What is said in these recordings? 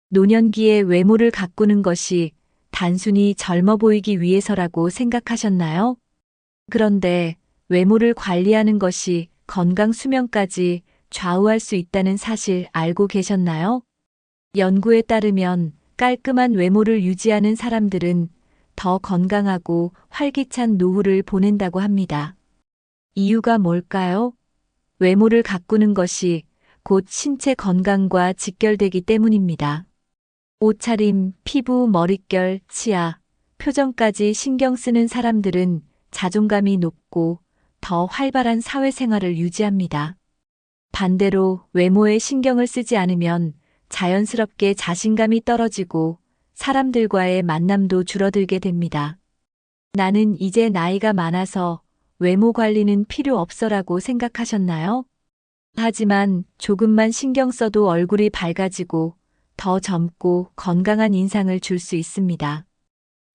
노년기에 외모를 가꾸는 것이 단순히 젊어 보이기 위해서라고 생각하셨나요? 그런데 외모를 관리하는 것이 건강 수명까지 좌우할 수 있다는 사실 알고 계셨나요? 연구에 따르면 깔끔한 외모를 유지하는 사람들은 더 건강하고 활기찬 노후를 보낸다고 합니다. 이유가 뭘까요? 외모를 가꾸는 것이 곧 신체 건강과 직결되기 때문입니다. 옷차림, 피부, 머릿결, 치아, 표정까지 신경 쓰는 사람들은 자존감이 높고 더 활발한 사회생활을 유지합니다. 반대로 외모에 신경을 쓰지 않으면 자연스럽게 자신감이 떨어지고 사람들과의 만남도 줄어들게 됩니다. 나는 이제 나이가 많아서 외모 관리는 필요 없어라고 생각하셨나요? 하지만 조금만 신경 써도 얼굴이 밝아지고 더 젊고 건강한 인상을 줄 수 있습니다.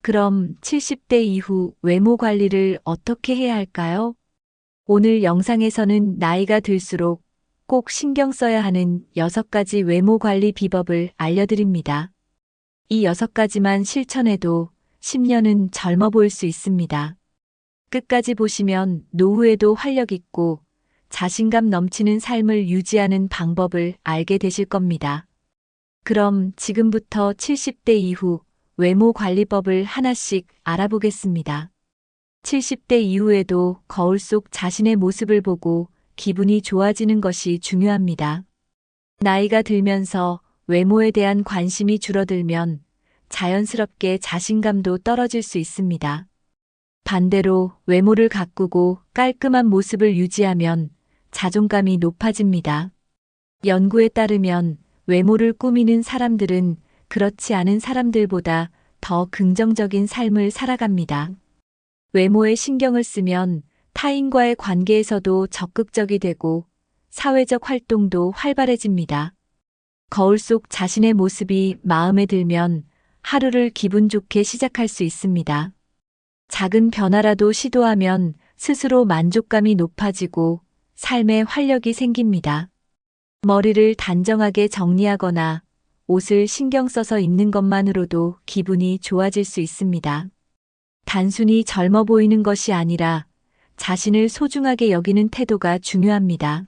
그럼 70대 이후 외모 관리를 어떻게 해야 할까요? 오늘 영상에서는 나이가 들수록 꼭 신경 써야 하는 6가지 외모 관리 비법을 알려드립니다. 이 6가지만 실천해도 10년은 젊어 보일 수 있습니다. 끝까지 보시면 노후에도 활력 있고 자신감 넘치는 삶을 유지하는 방법을 알게 되실 겁니다. 그럼 지금부터 70대 이후 외모 관리법을 하나씩 알아보겠습니다. 70대 이후에도 거울 속 자신의 모습을 보고 기분이 좋아지는 것이 중요합니다. 나이가 들면서 외모에 대한 관심이 줄어들면 자연스럽게 자신감도 떨어질 수 있습니다. 반대로 외모를 가꾸고 깔끔한 모습을 유지하면 자존감이 높아집니다. 연구에 따르면 외모를 꾸미는 사람들은 그렇지 않은 사람들보다 더 긍정적인 삶을 살아갑니다. 외모에 신경을 쓰면 타인과의 관계에서도 적극적이 되고 사회적 활동도 활발해집니다. 거울 속 자신의 모습이 마음에 들면 하루를 기분 좋게 시작할 수 있습니다. 작은 변화라도 시도하면 스스로 만족감이 높아지고 삶에 활력이 생깁니다. 머리를 단정하게 정리하거나 옷을 신경 써서 입는 것만으로도 기분이 좋아질 수 있습니다. 단순히 젊어 보이는 것이 아니라 자신을 소중하게 여기는 태도가 중요합니다.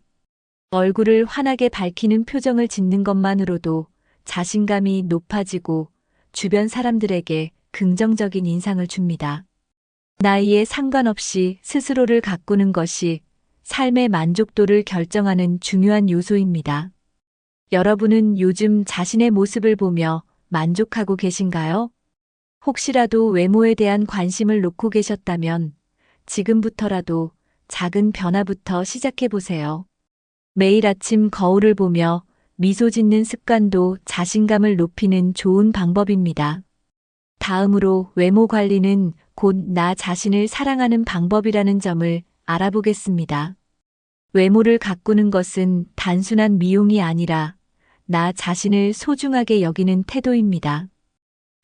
얼굴을 환하게 밝히는 표정을 짓는 것만으로도 자신감이 높아지고 주변 사람들에게 긍정적인 인상을 줍니다. 나이에 상관없이 스스로를 가꾸는 것이 삶의 만족도를 결정하는 중요한 요소입니다. 여러분은 요즘 자신의 모습을 보며 만족하고 계신가요? 혹시라도 외모에 대한 관심을 놓고 계셨다면 지금부터라도 작은 변화부터 시작해 보세요. 매일 아침 거울을 보며 미소 짓는 습관도 자신감을 높이는 좋은 방법입니다. 다음으로 외모 관리는 곧 나 자신을 사랑하는 방법이라는 점을 알아보겠습니다. 외모를 가꾸는 것은 단순한 미용이 아니라 나 자신을 소중하게 여기는 태도입니다.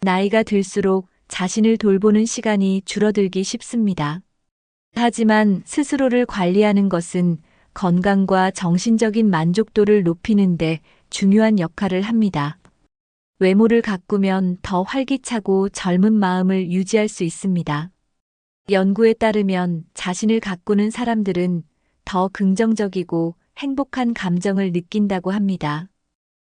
나이가 들수록 자신을 돌보는 시간이 줄어들기 쉽습니다. 하지만 스스로를 관리하는 것은 건강과 정신적인 만족도를 높이는 데 중요한 역할을 합니다. 외모를 가꾸면 더 활기차고 젊은 마음을 유지할 수 있습니다. 연구에 따르면 자신을 가꾸는 사람들은 더 긍정적이고 행복한 감정을 느낀다고 합니다.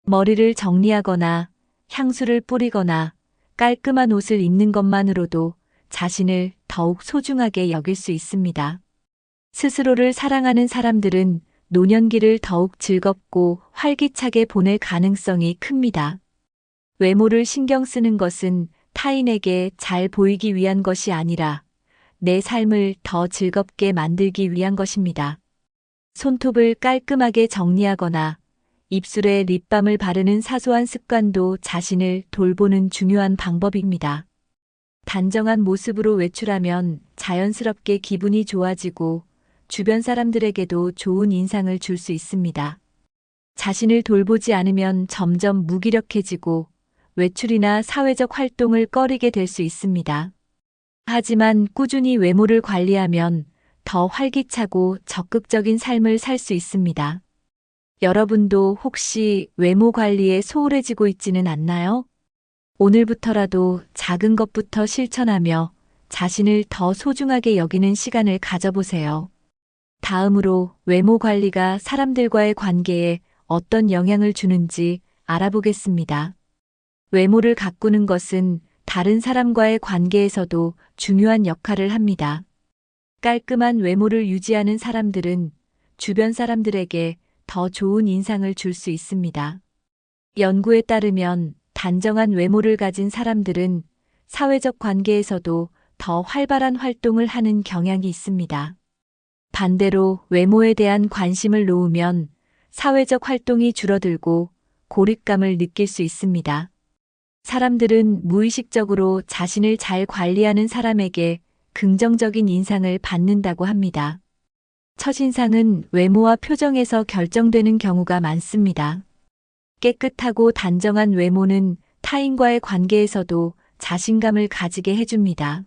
머리를 정리하거나 향수를 뿌리거나 깔끔한 옷을 입는 것만으로도 자신을 더욱 소중하게 여길 수 있습니다. 스스로를 사랑하는 사람들은 노년기를 더욱 즐겁고 활기차게 보낼 가능성이 큽니다. 외모를 신경 쓰는 것은 타인에게 잘 보이기 위한 것이 아니라 내 삶을 더 즐겁게 만들기 위한 것입니다. 손톱을 깔끔하게 정리하거나 입술에 립밤을 바르는 사소한 습관도 자신을 돌보는 중요한 방법입니다. 단정한 모습으로 외출하면 자연스럽게 기분이 좋아지고 주변 사람들에게도 좋은 인상을 줄 수 있습니다. 자신을 돌보지 않으면 점점 무기력해지고 외출이나 사회적 활동을 꺼리게 될 수 있습니다. 하지만 꾸준히 외모를 관리하면 더 활기차고 적극적인 삶을 살 수 있습니다. 여러분도 혹시 외모 관리에 소홀해지고 있지는 않나요? 오늘부터라도 작은 것부터 실천하며 자신을 더 소중하게 여기는 시간을 가져보세요. 다음으로 외모 관리가 사람들과의 관계에 어떤 영향을 주는지 알아보겠습니다. 외모를 가꾸는 것은 다른 사람과의 관계에서도 중요한 역할을 합니다. 깔끔한 외모를 유지하는 사람들은 주변 사람들에게 더 좋은 인상을 줄 수 있습니다. 연구에 따르면 단정한 외모를 가진 사람들은 사회적 관계에서도 더 활발한 활동을 하는 경향이 있습니다. 반대로 외모에 대한 관심을 놓으면 사회적 활동이 줄어들고 고립감을 느낄 수 있습니다. 사람들은 무의식적으로 자신을 잘 관리하는 사람에게 긍정적인 인상을 받는다고 합니다. 첫인상은 외모와 표정에서 결정되는 경우가 많습니다. 깨끗하고 단정한 외모는 타인과의 관계에서도 자신감을 가지게 해줍니다.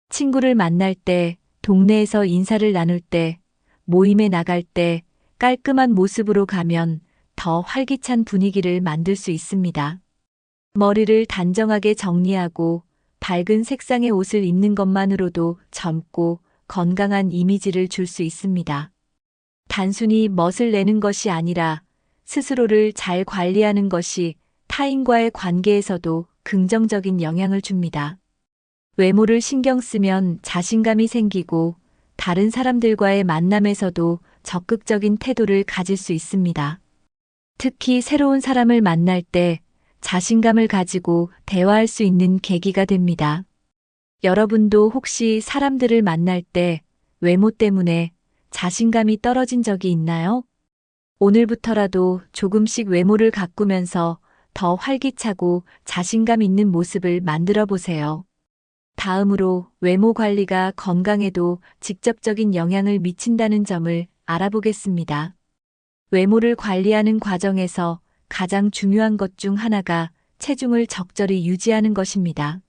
친구를 만날 때, 동네에서 인사를 나눌 때, 모임에 나갈 때 깔끔한 모습으로 가면 더 활기찬 분위기를 만들 수 있습니다. 머리를 단정하게 정리하고 밝은 색상의 옷을 입는 것만으로도 젊고 건강한 이미지를 줄 수 있습니다. 단순히 멋을 내는 것이 아니라 스스로를 잘 관리하는 것이 타인과의 관계에서도 긍정적인 영향을 줍니다. 외모를 신경 쓰면 자신감이 생기고 다른 사람들과의 만남에서도 적극적인 태도를 가질 수 있습니다. 특히 새로운 사람을 만날 때 자신감을 가지고 대화할 수 있는 계기가 됩니다. 여러분도 혹시 사람들을 만날 때 외모 때문에 자신감이 떨어진 적이 있나요? 오늘부터라도 조금씩 외모를 가꾸면서 더 활기차고 자신감 있는 모습을 만들어 보세요. 다음으로 외모 관리가 건강에도 직접적인 영향을 미친다는 점을 알아보겠습니다. 외모를 관리하는 과정에서 가장 중요한 것 중 하나가 체중을 적절히 유지하는 것입니다.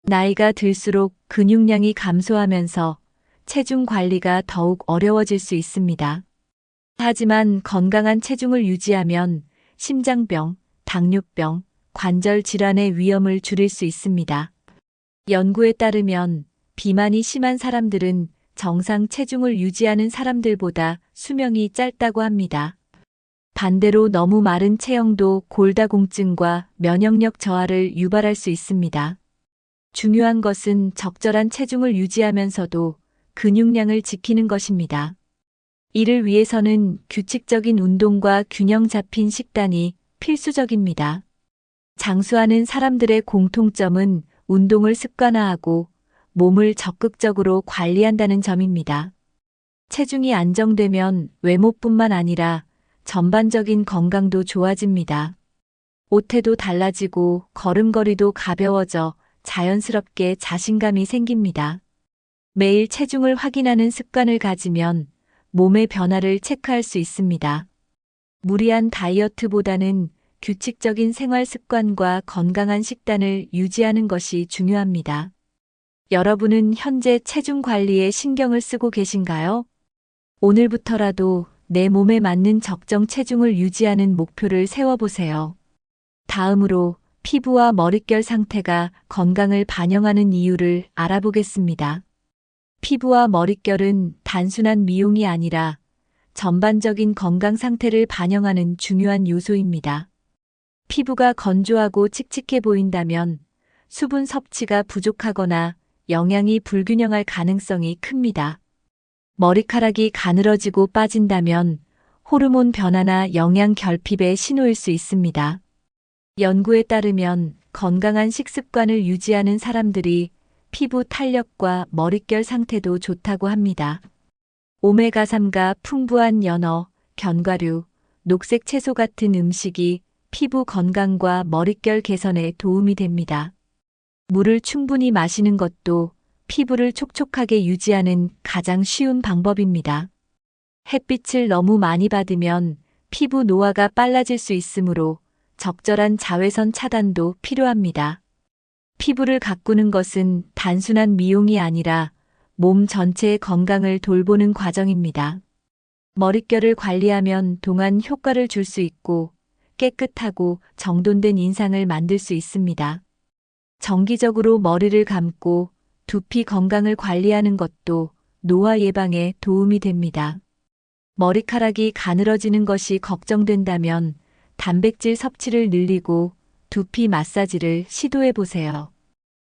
나이가 들수록 근육량이 감소하면서 체중 관리가 더욱 어려워질 수 있습니다. 하지만 건강한 체중을 유지하면 심장병, 당뇨병, 관절 질환의 위험을 줄일 수 있습니다. 연구에 따르면 비만이 심한 사람들은 정상 체중을 유지하는 사람들보다 수명이 짧다고 합니다. 반대로 너무 마른 체형도 골다공증과 면역력 저하를 유발할 수 있습니다. 중요한 것은 적절한 체중을 유지하면서도 근육량을 지키는 것입니다. 이를 위해서는 규칙적인 운동과 균형 잡힌 식단이 필수적입니다. 장수하는 사람들의 공통점은 운동을 습관화하고 몸을 적극적으로 관리한다는 점입니다. 체중이 안정되면 외모뿐만 아니라 전반적인 건강도 좋아집니다. 옷태도 달라지고 걸음걸이도 가벼워져 자연스럽게 자신감이 생깁니다. 매일 체중을 확인하는 습관을 가지면 몸의 변화를 체크할 수 있습니다. 무리한 다이어트보다는 규칙적인 생활 습관과 건강한 식단을 유지하는 것이 중요합니다. 여러분은 현재 체중 관리에 신경을 쓰고 계신가요? 오늘부터라도 내 몸에 맞는 적정 체중을 유지하는 목표를 세워보세요. 다음으로 피부와 머릿결 상태가 건강을 반영하는 이유를 알아보겠습니다. 피부와 머릿결은 단순한 미용이 아니라 전반적인 건강 상태를 반영하는 중요한 요소입니다. 피부가 건조하고 칙칙해 보인다면 수분 섭취가 부족하거나 영양이 불균형할 가능성이 큽니다. 머리카락이 가늘어지고 빠진다면 호르몬 변화나 영양 결핍의 신호일 수 있습니다. 연구에 따르면 건강한 식습관을 유지하는 사람들이 피부 탄력과 머릿결 상태도 좋다고 합니다. 오메가3가 풍부한 연어, 견과류, 녹색 채소 같은 음식이 피부 건강과 머릿결 개선에 도움이 됩니다. 물을 충분히 마시는 것도 피부를 촉촉하게 유지하는 가장 쉬운 방법입니다. 햇빛을 너무 많이 받으면 피부 노화가 빨라질 수 있으므로 적절한 자외선 차단도 필요합니다. 피부를 가꾸는 것은 단순한 미용이 아니라 몸 전체의 건강을 돌보는 과정입니다. 머릿결을 관리하면 동안 효과를 줄 수 있고 깨끗하고 정돈된 인상을 만들 수 있습니다. 정기적으로 머리를 감고 두피 건강을 관리하는 것도 노화 예방에 도움이 됩니다. 머리카락이 가늘어지는 것이 걱정된다면 단백질 섭취를 늘리고 두피 마사지를 시도해 보세요.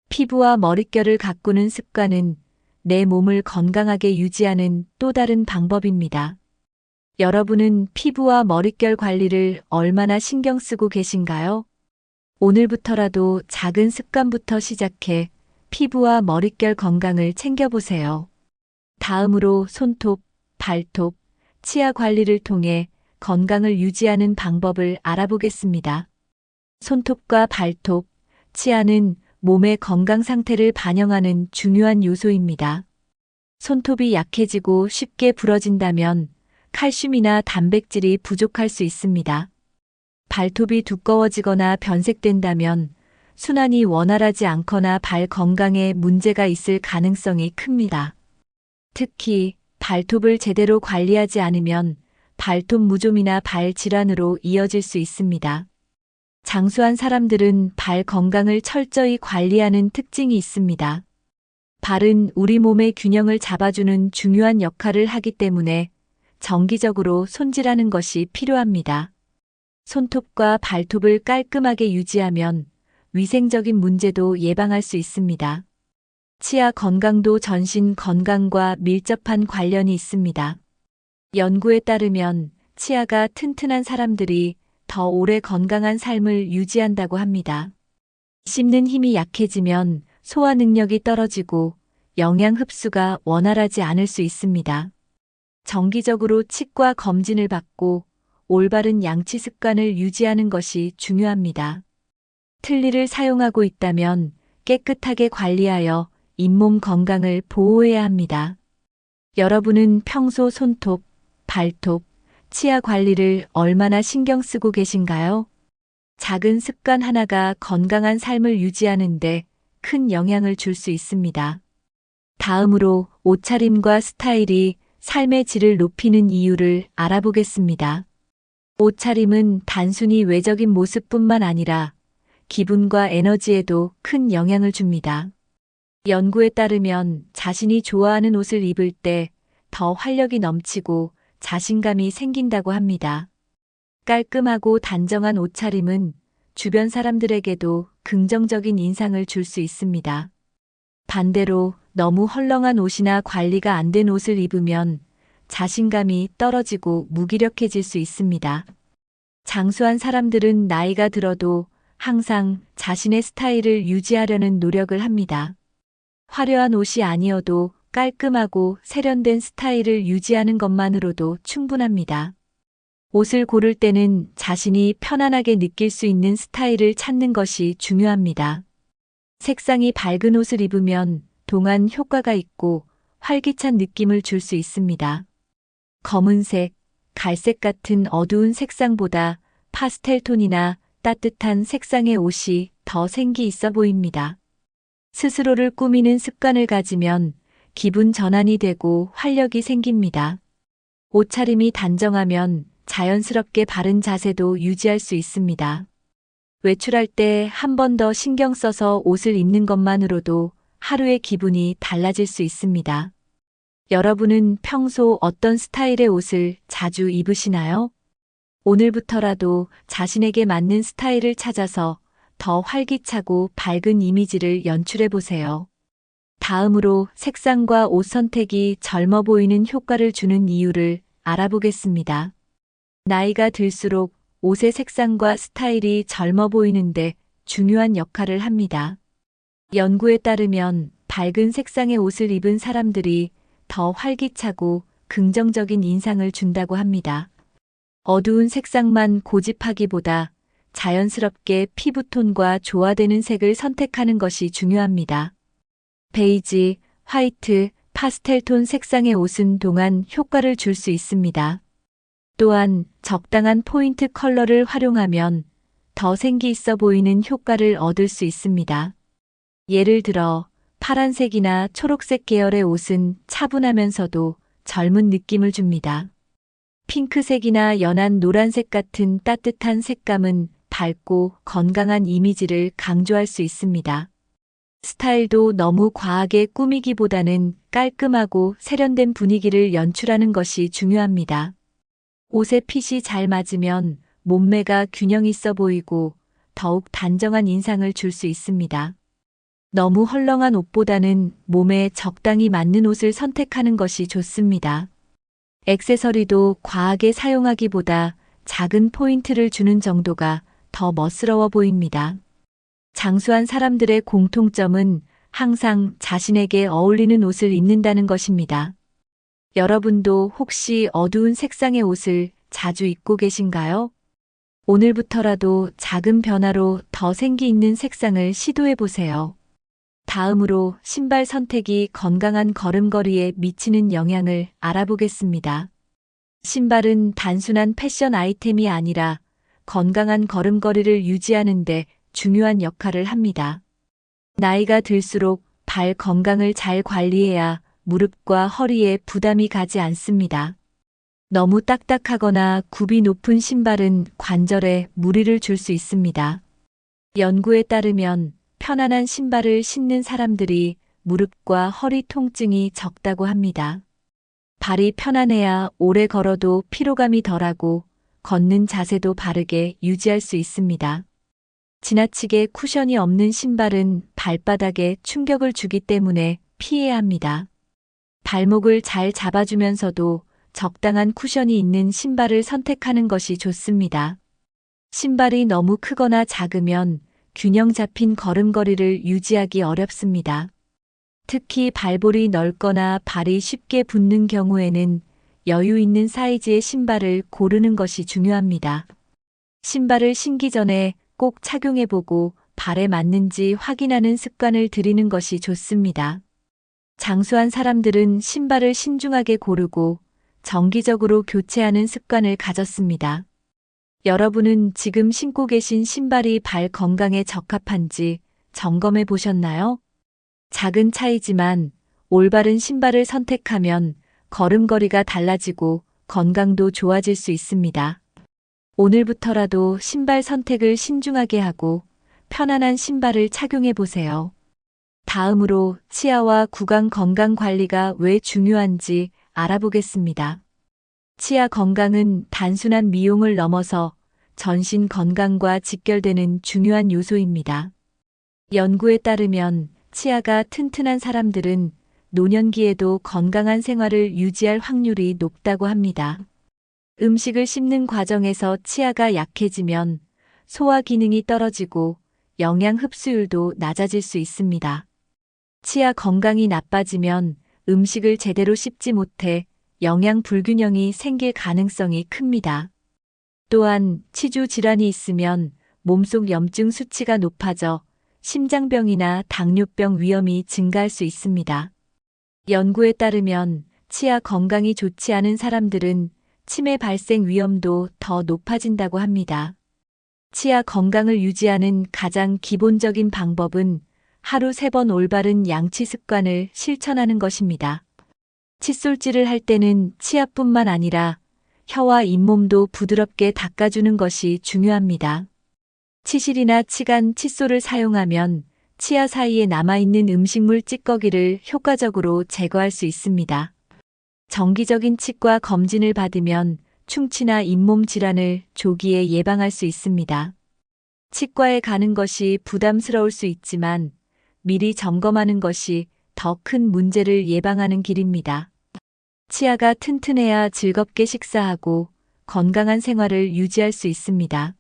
피부와 머릿결을 가꾸는 습관은 내 몸을 건강하게 유지하는 또 다른 방법입니다. 여러분은 피부와 머릿결 관리를 얼마나 신경 쓰고 계신가요? 오늘부터라도 작은 습관부터 시작해 피부와 머릿결 건강을 챙겨보세요. 다음으로 손톱, 발톱, 치아 관리를 통해 건강을 유지하는 방법을 알아보겠습니다. 손톱과 발톱, 치아는 몸의 건강 상태를 반영하는 중요한 요소입니다. 손톱이 약해지고 쉽게 부러진다면 칼슘이나 단백질이 부족할 수 있습니다. 발톱이 두꺼워지거나 변색된다면 순환이 원활하지 않거나 발 건강에 문제가 있을 가능성이 큽니다. 특히 발톱을 제대로 관리하지 않으면 발톱 무좀이나 발 질환으로 이어질 수 있습니다. 장수한 사람들은 발 건강을 철저히 관리하는 특징이 있습니다. 발은 우리 몸의 균형을 잡아주는 중요한 역할을 하기 때문에 정기적으로 손질하는 것이 필요합니다. 손톱과 발톱을 깔끔하게 유지하면 위생적인 문제도 예방할 수 있습니다. 치아 건강도 전신 건강과 밀접한 관련이 있습니다. 연구에 따르면 치아가 튼튼한 사람들이 더 오래 건강한 삶을 유지한다고 합니다. 씹는 힘이 약해지면 소화 능력이 떨어지고 영양 흡수가 원활하지 않을 수 있습니다. 정기적으로 치과 검진을 받고 올바른 양치 습관을 유지하는 것이 중요합니다. 틀니를 사용하고 있다면 깨끗하게 관리하여 잇몸 건강을 보호해야 합니다. 여러분은 평소 손톱, 발톱, 치아 관리를 얼마나 신경 쓰고 계신가요? 작은 습관 하나가 건강한 삶을 유지하는데 큰 영향을 줄 수 있습니다. 다음으로 옷차림과 스타일이 삶의 질을 높이는 이유를 알아보겠습니다. 옷차림은 단순히 외적인 모습뿐만 아니라 기분과 에너지에도 큰 영향을 줍니다. 연구에 따르면 자신이 좋아하는 옷을 입을 때 더 활력이 넘치고 자신감이 생긴다고 합니다. 깔끔하고 단정한 옷차림은 주변 사람들에게도 긍정적인 인상을 줄 수 있습니다. 반대로 너무 헐렁한 옷이나 관리가 안 된 옷을 입으면 자신감이 떨어지고 무기력해질 수 있습니다. 장수한 사람들은 나이가 들어도 항상 자신의 스타일을 유지하려는 노력을 합니다. 화려한 옷이 아니어도 깔끔하고 세련된 스타일을 유지하는 것만으로도 충분합니다. 옷을 고를 때는 자신이 편안하게 느낄 수 있는 스타일을 찾는 것이 중요합니다. 색상이 밝은 옷을 입으면 동안 효과가 있고 활기찬 느낌을 줄 수 있습니다. 검은색, 갈색 같은 어두운 색상보다 파스텔 톤이나 따뜻한 색상의 옷이 더 생기 있어 보입니다. 스스로를 꾸미는 습관을 가지면 기분 전환이 되고 활력이 생깁니다. 옷차림이 단정하면 자연스럽게 바른 자세도 유지할 수 있습니다. 외출할 때 한 번 더 신경 써서 옷을 입는 것만으로도 하루의 기분이 달라질 수 있습니다. 여러분은 평소 어떤 스타일의 옷을 자주 입으시나요? 오늘부터라도 자신에게 맞는 스타일을 찾아서 더 활기차고 밝은 이미지를 연출해 보세요. 다음으로 색상과 옷 선택이 젊어 보이는 효과를 주는 이유를 알아보겠습니다. 나이가 들수록 옷의 색상과 스타일이 젊어 보이는데 중요한 역할을 합니다. 연구에 따르면 밝은 색상의 옷을 입은 사람들이 더 활기차고 긍정적인 인상을 준다고 합니다. 어두운 색상만 고집하기보다 자연스럽게 피부톤과 조화되는 색을 선택하는 것이 중요합니다. 베이지, 화이트, 파스텔톤 색상의 옷은 동안 효과를 줄 수 있습니다. 또한 적당한 포인트 컬러를 활용하면 더 생기 있어 보이는 효과를 얻을 수 있습니다. 예를 들어 파란색이나 초록색 계열의 옷은 차분하면서도 젊은 느낌을 줍니다. 핑크색이나 연한 노란색 같은 따뜻한 색감은 밝고 건강한 이미지를 강조할 수 있습니다. 스타일도 너무 과하게 꾸미기보다는 깔끔하고 세련된 분위기를 연출하는 것이 중요합니다. 옷의 핏이 잘 맞으면 몸매가 균형 있어 보이고 더욱 단정한 인상을 줄 수 있습니다. 너무 헐렁한 옷보다는 몸에 적당히 맞는 옷을 선택하는 것이 좋습니다. 액세서리도 과하게 사용하기보다 작은 포인트를 주는 정도가 더 멋스러워 보입니다. 장수한 사람들의 공통점은 항상 자신에게 어울리는 옷을 입는다는 것입니다. 여러분도 혹시 어두운 색상의 옷을 자주 입고 계신가요? 오늘부터라도 작은 변화로 더 생기 있는 색상을 시도해 보세요. 다음으로 신발 선택이 건강한 걸음걸이에 미치는 영향을 알아보겠습니다. 신발은 단순한 패션 아이템이 아니라 건강한 걸음걸이를 유지하는 데 중요한 역할을 합니다. 나이가 들수록 발 건강을 잘 관리해야 무릎과 허리에 부담이 가지 않습니다. 너무 딱딱하거나 굽이 높은 신발은 관절에 무리를 줄 수 있습니다. 연구에 따르면 편안한 신발을 신는 사람들이 무릎과 허리 통증이 적다고 합니다. 발이 편안해야 오래 걸어도 피로감이 덜하고 걷는 자세도 바르게 유지할 수 있습니다. 지나치게 쿠션이 없는 신발은 발바닥에 충격을 주기 때문에 피해야 합니다. 발목을 잘 잡아주면서도 적당한 쿠션이 있는 신발을 선택하는 것이 좋습니다. 신발이 너무 크거나 작으면 균형 잡힌 걸음걸이를 유지하기 어렵습니다. 특히 발볼이 넓거나 발이 쉽게 붓는 경우에는 여유 있는 사이즈의 신발을 고르는 것이 중요합니다. 신발을 신기 전에 꼭 착용해보고 발에 맞는지 확인하는 습관을 들이는 것이 좋습니다. 장수한 사람들은 신발을 신중하게 고르고 정기적으로 교체하는 습관을 가졌습니다. 여러분은 지금 신고 계신 신발이 발 건강에 적합한지 점검해 보셨나요? 작은 차이지만 올바른 신발을 선택하면 걸음걸이가 달라지고 건강도 좋아질 수 있습니다. 오늘부터라도 신발 선택을 신중하게 하고 편안한 신발을 착용해 보세요. 다음으로 치아와 구강 건강 관리가 왜 중요한지 알아보겠습니다. 치아 건강은 단순한 미용을 넘어서 전신 건강과 직결되는 중요한 요소입니다. 연구에 따르면 치아가 튼튼한 사람들은 노년기에도 건강한 생활을 유지할 확률이 높다고 합니다. 음식을 씹는 과정에서 치아가 약해지면 소화 기능이 떨어지고 영양 흡수율도 낮아질 수 있습니다. 치아 건강이 나빠지면 음식을 제대로 씹지 못해 영양 불균형이 생길 가능성이 큽니다. 또한 치주 질환이 있으면 몸속 염증 수치가 높아져 심장병이나 당뇨병 위험이 증가할 수 있습니다. 연구에 따르면 치아 건강이 좋지 않은 사람들은 치매 발생 위험도 더 높아진다고 합니다. 치아 건강을 유지하는 가장 기본적인 방법은 하루 3번 올바른 양치 습관을 실천하는 것입니다. 칫솔질을 할 때는 치아뿐만 아니라 혀와 잇몸도 부드럽게 닦아주는 것이 중요합니다. 치실이나 치간 칫솔을 사용하면 치아 사이에 남아있는 음식물 찌꺼기를 효과적으로 제거할 수 있습니다. 정기적인 치과 검진을 받으면 충치나 잇몸 질환을 조기에 예방할 수 있습니다. 치과에 가는 것이 부담스러울 수 있지만 미리 점검하는 것이 더 큰 문제를 예방하는 길입니다. 치아가 튼튼해야 즐겁게 식사하고 건강한 생활을 유지할 수 있습니다.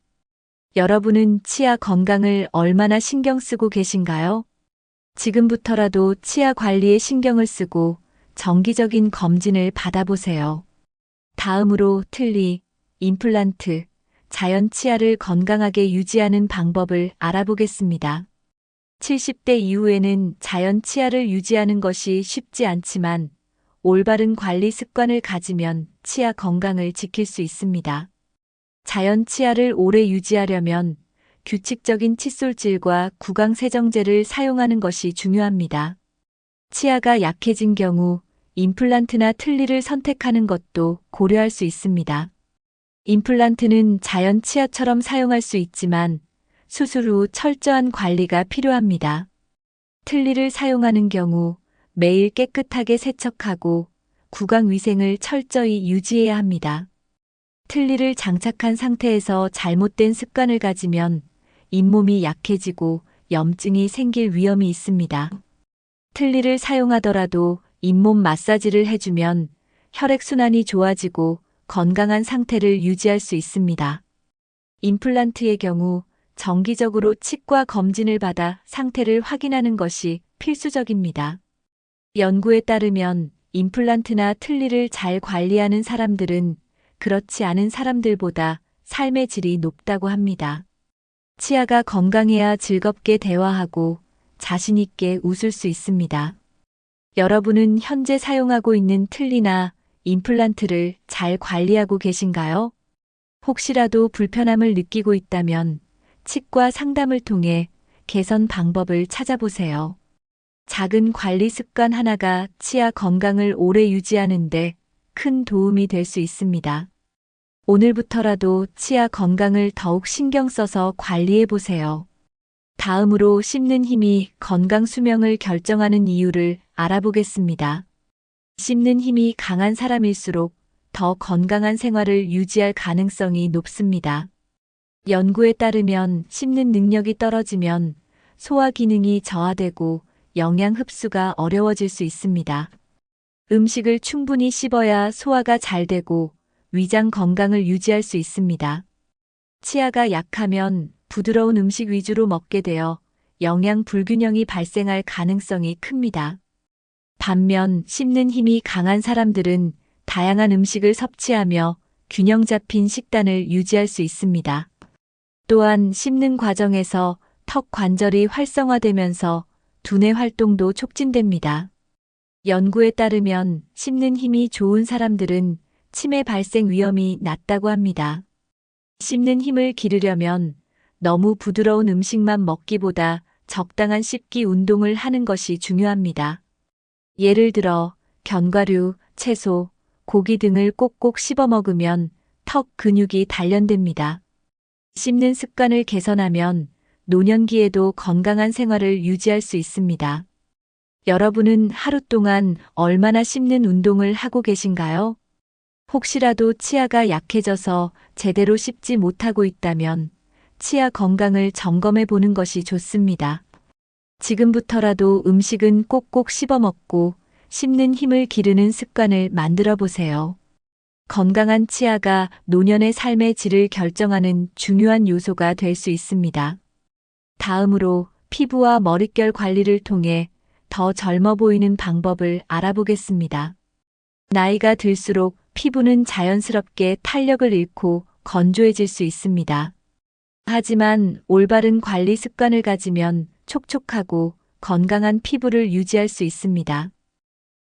여러분은 치아 건강을 얼마나 신경 쓰고 계신가요? 지금부터라도 치아 관리에 신경을 쓰고 정기적인 검진을 받아보세요. 다음으로 틀니, 임플란트, 자연 치아를 건강하게 유지하는 방법을 알아보겠습니다. 70대 이후에는 자연 치아를 유지하는 것이 쉽지 않지만 올바른 관리 습관을 가지면 치아 건강을 지킬 수 있습니다. 자연 치아를 오래 유지하려면 규칙적인 칫솔질과 구강 세정제를 사용하는 것이 중요합니다. 치아가 약해진 경우 임플란트나 틀니를 선택하는 것도 고려할 수 있습니다. 임플란트는 자연 치아처럼 사용할 수 있지만 수술 후 철저한 관리가 필요합니다. 틀니를 사용하는 경우 매일 깨끗하게 세척하고 구강 위생을 철저히 유지해야 합니다. 틀니를 장착한 상태에서 잘못된 습관을 가지면 잇몸이 약해지고 염증이 생길 위험이 있습니다. 틀니를 사용하더라도 잇몸 마사지를 해주면 혈액순환이 좋아지고 건강한 상태를 유지할 수 있습니다. 임플란트의 경우 정기적으로 치과 검진을 받아 상태를 확인하는 것이 필수적입니다. 연구에 따르면 임플란트나 틀니를 잘 관리하는 사람들은 그렇지 않은 사람들보다 삶의 질이 높다고 합니다. 치아가 건강해야 즐겁게 대화하고 자신 있게 웃을 수 있습니다. 여러분은 현재 사용하고 있는 틀니나 임플란트를 잘 관리하고 계신가요? 혹시라도 불편함을 느끼고 있다면 치과 상담을 통해 개선 방법을 찾아보세요. 작은 관리 습관 하나가 치아 건강을 오래 유지하는 데 큰 도움이 될 수 있습니다. 오늘부터라도 치아 건강을 더욱 신경 써서 관리해 보세요. 다음으로 씹는 힘이 건강 수명을 결정하는 이유를 알아보겠습니다. 씹는 힘이 강한 사람일수록 더 건강한 생활을 유지할 가능성이 높습니다. 연구에 따르면 씹는 능력이 떨어지면 소화 기능이 저하되고 영양 흡수가 어려워질 수 있습니다. 음식을 충분히 씹어야 소화가 잘 되고 위장 건강을 유지할 수 있습니다. 치아가 약하면 부드러운 음식 위주로 먹게 되어 영양 불균형이 발생할 가능성이 큽니다. 반면 씹는 힘이 강한 사람들은 다양한 음식을 섭취하며 균형 잡힌 식단을 유지할 수 있습니다. 또한 씹는 과정에서 턱 관절이 활성화되면서 두뇌 활동도 촉진됩니다. 연구에 따르면 씹는 힘이 좋은 사람들은 치매 발생 위험이 낮다고 합니다. 씹는 힘을 기르려면 너무 부드러운 음식만 먹기보다 적당한 씹기 운동을 하는 것이 중요합니다. 예를 들어 견과류, 채소, 고기 등을 꼭꼭 씹어 먹으면 턱 근육이 단련됩니다. 씹는 습관을 개선하면 노년기에도 건강한 생활을 유지할 수 있습니다. 여러분은 하루 동안 얼마나 씹는 운동을 하고 계신가요? 혹시라도 치아가 약해져서 제대로 씹지 못하고 있다면 치아 건강을 점검해 보는 것이 좋습니다. 지금부터라도 음식은 꼭꼭 씹어 먹고 씹는 힘을 기르는 습관을 만들어 보세요. 건강한 치아가 노년의 삶의 질을 결정하는 중요한 요소가 될 수 있습니다. 다음으로 피부와 머릿결 관리를 통해 더 젊어 보이는 방법을 알아보겠습니다. 나이가 들수록 피부는 자연스럽게 탄력을 잃고 건조해질 수 있습니다. 하지만 올바른 관리 습관을 가지면 촉촉하고 건강한 피부를 유지할 수 있습니다.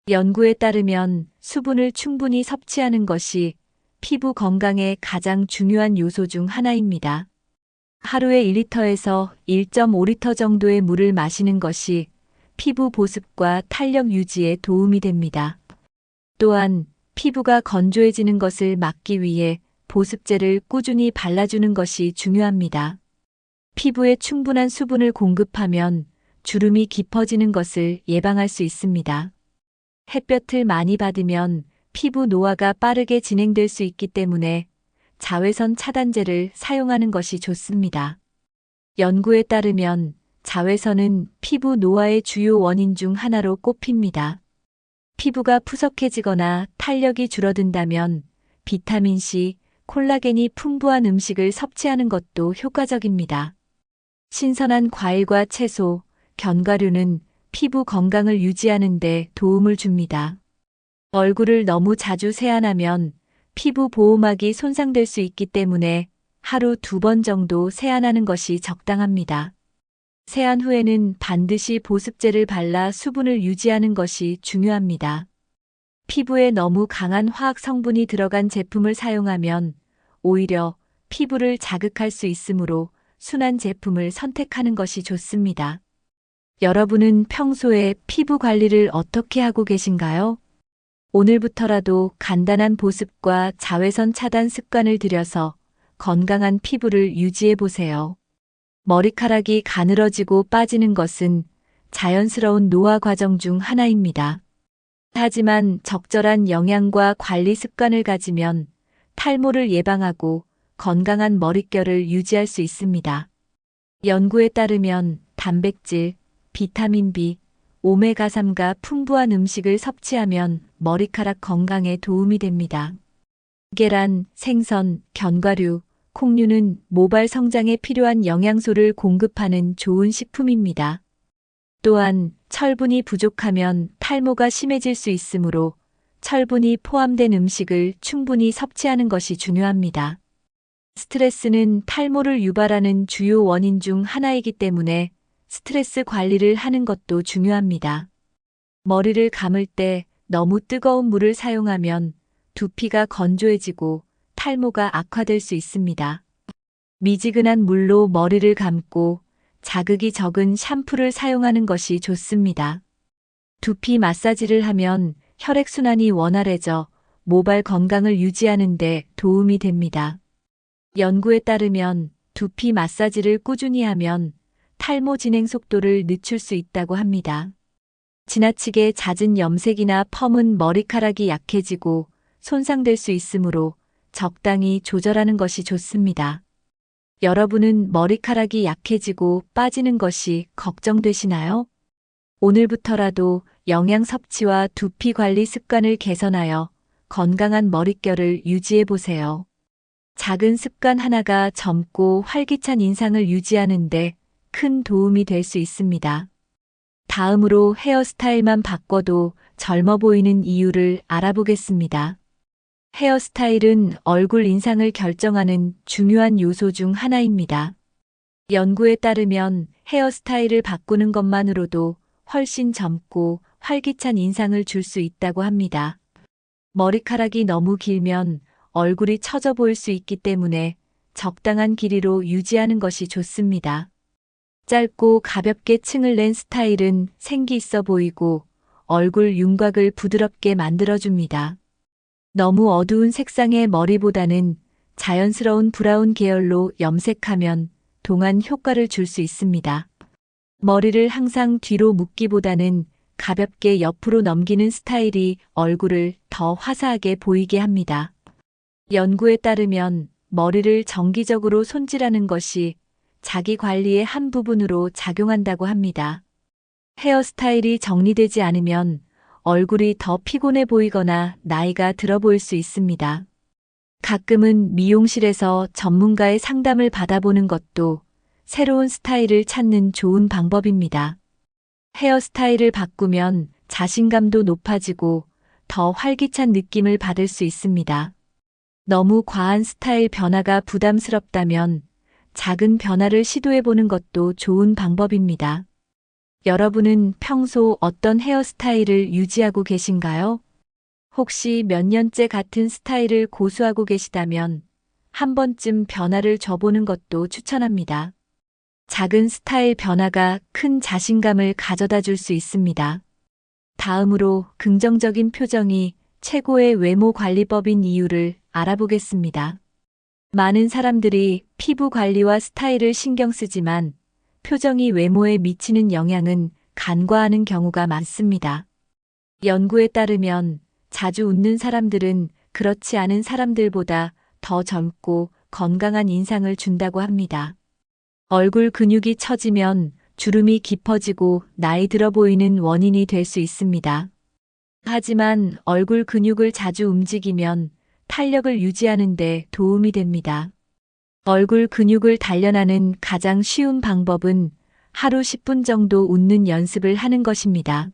연구에 따르면 수분을 충분히 섭취하는 것이 피부 건강의 가장 중요한 요소 중 하나입니다. 하루에 1리터에서 1.5리터 정도의 물을 마시는 것이 피부 보습과 탄력 유지에 도움이 됩니다. 또한 피부가 건조해지는 것을 막기 위해 보습제를 꾸준히 발라주는 것이 중요합니다. 피부에 충분한 수분을 공급하면 주름이 깊어지는 것을 예방할 수 있습니다. 햇볕을 많이 받으면 피부 노화가 빠르게 진행될 수 있기 때문에 자외선 차단제를 사용하는 것이 좋습니다. 연구에 따르면 자외선은 피부 노화의 주요 원인 중 하나로 꼽힙니다. 피부가 푸석해지거나 탄력이 줄어든다면 비타민C, 콜라겐이 풍부한 음식을 섭취하는 것도 효과적입니다. 신선한 과일과 채소, 견과류는 피부 건강을 유지하는 데 도움을 줍니다. 얼굴을 너무 자주 세안하면 피부 보호막이 손상될 수 있기 때문에 하루 2번 정도 세안하는 것이 적당합니다. 세안 후에는 반드시 보습제를 발라 수분을 유지하는 것이 중요합니다. 피부에 너무 강한 화학 성분이 들어간 제품을 사용하면 오히려 피부를 자극할 수 있으므로 순한 제품을 선택하는 것이 좋습니다. 여러분은 평소에 피부 관리를 어떻게 하고 계신가요? 오늘부터라도 간단한 보습과 자외선 차단 습관을 들여서 건강한 피부를 유지해 보세요. 머리카락이 가늘어지고 빠지는 것은 자연스러운 노화 과정 중 하나입니다. 하지만 적절한 영양과 관리 습관을 가지면 탈모를 예방하고 건강한 머릿결을 유지할 수 있습니다. 연구에 따르면 단백질, 비타민 B, 오메가3가 풍부한 음식을 섭취하면 머리카락 건강에 도움이 됩니다. 계란, 생선, 견과류, 콩류는 모발 성장에 필요한 영양소를 공급하는 좋은 식품입니다. 또한 철분이 부족하면 탈모가 심해질 수 있으므로 철분이 포함된 음식을 충분히 섭취하는 것이 중요합니다. 스트레스는 탈모를 유발하는 주요 원인 중 하나이기 때문에 스트레스 관리를 하는 것도 중요합니다. 머리를 감을 때 너무 뜨거운 물을 사용하면 두피가 건조해지고 탈모가 악화될 수 있습니다. 미지근한 물로 머리를 감고 자극이 적은 샴푸를 사용하는 것이 좋습니다. 두피 마사지를 하면 혈액순환이 원활해져 모발 건강을 유지하는 데 도움이 됩니다. 연구에 따르면 두피 마사지를 꾸준히 하면 탈모 진행 속도를 늦출 수 있다고 합니다. 지나치게 잦은 염색이나 펌은 머리카락이 약해지고 손상될 수 있으므로 적당히 조절하는 것이 좋습니다. 여러분은 머리카락이 약해지고 빠지는 것이 걱정되시나요? 오늘부터라도 영양 섭취와 두피 관리 습관을 개선하여 건강한 머릿결을 유지해 보세요. 작은 습관 하나가 젊고 활기찬 인상을 유지하는데 큰 도움이 될 수 있습니다. 다음으로 헤어스타일만 바꿔도 젊어 보이는 이유를 알아보겠습니다. 헤어스타일은 얼굴 인상을 결정하는 중요한 요소 중 하나입니다. 연구에 따르면 헤어스타일을 바꾸는 것만으로도 훨씬 젊고 활기찬 인상을 줄 수 있다고 합니다. 머리카락이 너무 길면 얼굴이 처져 보일 수 있기 때문에 적당한 길이로 유지하는 것이 좋습니다. 짧고 가볍게 층을 낸 스타일은 생기 있어 보이고 얼굴 윤곽을 부드럽게 만들어줍니다. 너무 어두운 색상의 머리보다는 자연스러운 브라운 계열로 염색하면 동안 효과를 줄 수 있습니다. 머리를 항상 뒤로 묶기보다는 가볍게 옆으로 넘기는 스타일이 얼굴을 더 화사하게 보이게 합니다. 연구에 따르면 머리를 정기적으로 손질하는 것이 자기 관리의 한 부분으로 작용한다고 합니다. 헤어스타일이 정리되지 않으면 얼굴이 더 피곤해 보이거나 나이가 들어 보일 수 있습니다. 가끔은 미용실에서 전문가의 상담을 받아보는 것도 새로운 스타일을 찾는 좋은 방법입니다. 헤어스타일을 바꾸면 자신감도 높아지고 더 활기찬 느낌을 받을 수 있습니다. 너무 과한 스타일 변화가 부담스럽다면 작은 변화를 시도해보는 것도 좋은 방법입니다. 여러분은 평소 어떤 헤어스타일을 유지하고 계신가요? 혹시 몇 년째 같은 스타일을 고수하고 계시다면 한 번쯤 변화를 줘보는 것도 추천합니다. 작은 스타일 변화가 큰 자신감을 가져다 줄 수 있습니다. 다음으로 긍정적인 표정이 최고의 외모 관리법인 이유를 알아보겠습니다. 많은 사람들이 피부 관리와 스타일을 신경 쓰지만 표정이 외모에 미치는 영향은 간과하는 경우가 많습니다. 연구에 따르면 자주 웃는 사람들은 그렇지 않은 사람들보다 더 젊고 건강한 인상을 준다고 합니다. 얼굴 근육이 처지면 주름이 깊어지고 나이 들어 보이는 원인이 될 수 있습니다. 하지만 얼굴 근육을 자주 움직이면 탄력을 유지하는 데 도움이 됩니다. 얼굴 근육을 단련하는 가장 쉬운 방법은 하루 10분 정도 웃는 연습을 하는 것입니다.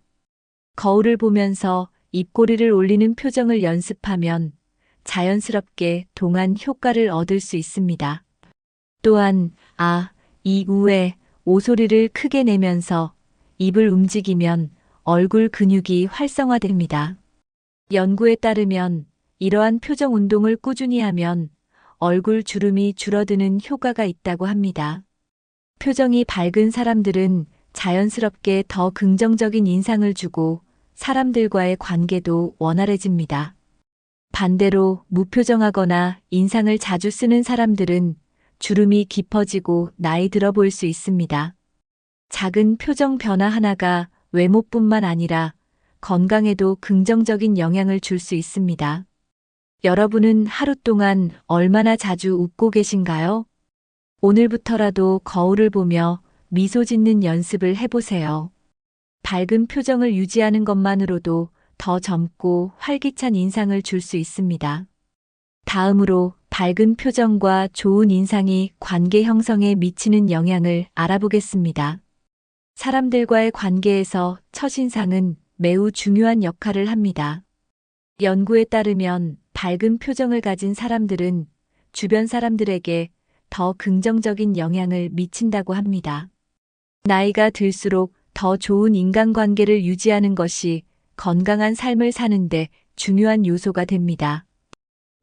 거울을 보면서 입꼬리를 올리는 표정을 연습하면 자연스럽게 동안 효과를 얻을 수 있습니다. 또한 아, 이, 우에 오 소리를 크게 내면서 입을 움직이면 얼굴 근육이 활성화됩니다. 연구에 따르면 이러한 표정 운동을 꾸준히 하면 얼굴 주름이 줄어드는 효과가 있다고 합니다. 표정이 밝은 사람들은 자연스럽게 더 긍정적인 인상을 주고 사람들과의 관계도 원활해집니다. 반대로 무표정하거나 인상을 자주 쓰는 사람들은 주름이 깊어지고 나이 들어 보일 수 있습니다. 작은 표정 변화 하나가 외모뿐만 아니라 건강에도 긍정적인 영향을 줄 수 있습니다. 여러분은 하루 동안 얼마나 자주 웃고 계신가요? 오늘부터라도 거울을 보며 미소 짓는 연습을 해보세요. 밝은 표정을 유지하는 것만으로도 더 젊고 활기찬 인상을 줄 수 있습니다. 다음으로 밝은 표정과 좋은 인상이 관계 형성에 미치는 영향을 알아보겠습니다. 사람들과의 관계에서 첫인상은 매우 중요한 역할을 합니다. 연구에 따르면 밝은 표정을 가진 사람들은 주변 사람들에게 더 긍정적인 영향을 미친다고 합니다. 나이가 들수록 더 좋은 인간관계를 유지하는 것이 건강한 삶을 사는데 중요한 요소가 됩니다.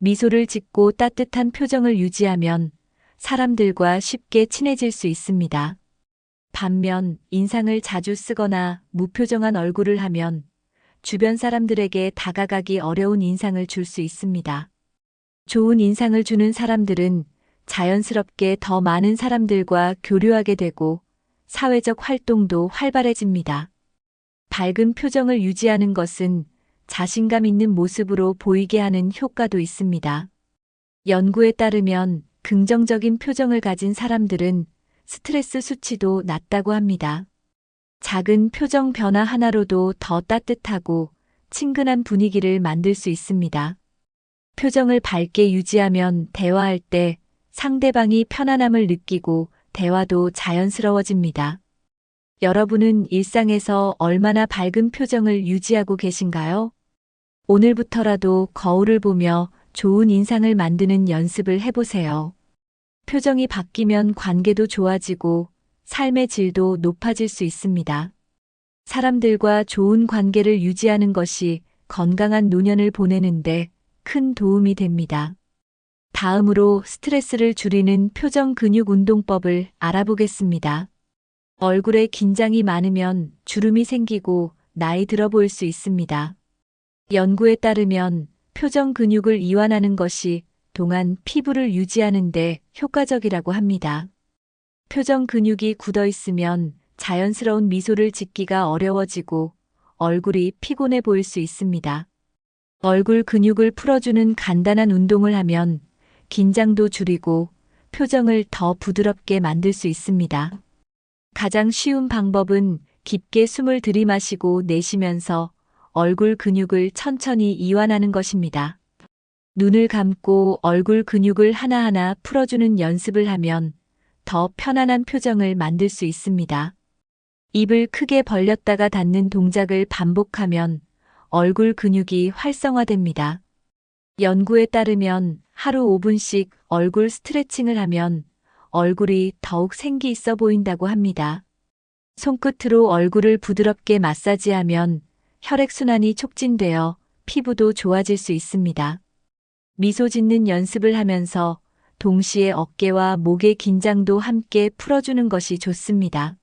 미소를 짓고 따뜻한 표정을 유지하면 사람들과 쉽게 친해질 수 있습니다. 반면 인상을 자주 쓰거나 무표정한 얼굴을 하면 주변 사람들에게 다가가기 어려운 인상을 줄 수 있습니다. 좋은 인상을 주는 사람들은 자연스럽게 더 많은 사람들과 교류하게 되고 사회적 활동도 활발해집니다. 밝은 표정을 유지하는 것은 자신감 있는 모습으로 보이게 하는 효과도 있습니다. 연구에 따르면 긍정적인 표정을 가진 사람들은 스트레스 수치도 낮다고 합니다. 작은 표정 변화 하나로도 더 따뜻하고 친근한 분위기를 만들 수 있습니다. 표정을 밝게 유지하면 대화할 때 상대방이 편안함을 느끼고 대화도 자연스러워집니다. 여러분은 일상에서 얼마나 밝은 표정을 유지하고 계신가요? 오늘부터라도 거울을 보며 좋은 인상을 만드는 연습을 해보세요. 표정이 바뀌면 관계도 좋아지고 삶의 질도 높아질 수 있습니다. 사람들과 좋은 관계를 유지하는 것이 건강한 노년을 보내는데 큰 도움이 됩니다. 다음으로 스트레스를 줄이는 표정 근육 운동법을 알아보겠습니다. 얼굴에 긴장이 많으면 주름이 생기고 나이 들어 보일 수 있습니다. 연구에 따르면 표정 근육을 이완하는 것이 동안 피부를 유지하는 데 효과적이라고 합니다. 표정 근육이 굳어 있으면 자연스러운 미소를 짓기가 어려워지고 얼굴이 피곤해 보일 수 있습니다. 얼굴 근육을 풀어주는 간단한 운동을 하면 긴장도 줄이고 표정을 더 부드럽게 만들 수 있습니다. 가장 쉬운 방법은 깊게 숨을 들이마시고 내쉬면서 얼굴 근육을 천천히 이완하는 것입니다. 눈을 감고 얼굴 근육을 하나하나 풀어주는 연습을 하면 더 편안한 표정을 만들 수 있습니다. 입을 크게 벌렸다가 닫는 동작을 반복하면 얼굴 근육이 활성화됩니다. 연구에 따르면 하루 5분씩 얼굴 스트레칭을 하면 얼굴이 더욱 생기 있어 보인다고 합니다. 손끝으로 얼굴을 부드럽게 마사지하면 혈액순환이 촉진되어 피부도 좋아질 수 있습니다. 미소 짓는 연습을 하면서 동시에 어깨와 목의 긴장도 함께 풀어주는 것이 좋습니다.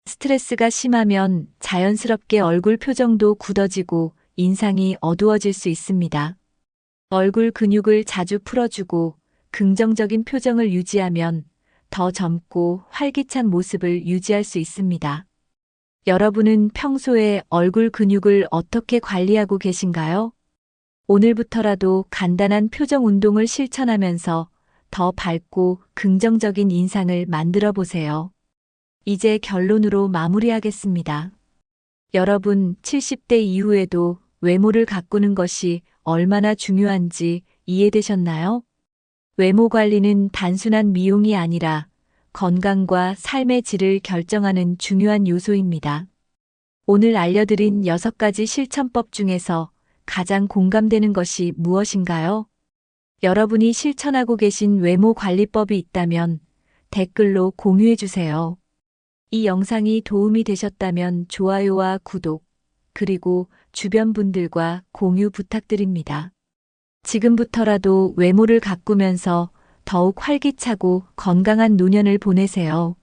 스트레스가 심하면 자연스럽게 얼굴 표정도 굳어지고 인상이 어두워질 수 있습니다. 얼굴 근육을 자주 풀어주고 긍정적인 표정을 유지하면 더 젊고 활기찬 모습을 유지할 수 있습니다. 여러분은 평소에 얼굴 근육을 어떻게 관리하고 계신가요? 오늘부터라도 간단한 표정 운동을 실천하면서 더 밝고 긍정적인 인상을 만들어 보세요. 이제 결론으로 마무리하겠습니다. 여러분, 70대 이후에도 외모를 가꾸는 것이 얼마나 중요한지 이해되셨나요? 외모 관리는 단순한 미용이 아니라 건강과 삶의 질을 결정하는 중요한 요소입니다. 오늘 알려드린 6가지 실천법 중에서 가장 공감되는 것이 무엇인가요? 여러분이 실천하고 계신 외모 관리법이 있다면 댓글로 공유해 주세요. 이 영상이 도움이 되셨다면 좋아요와 구독, 그리고 주변 분들과 공유 부탁드립니다. 지금부터라도 외모를 가꾸면서 더욱 활기차고 건강한 노년을 보내세요.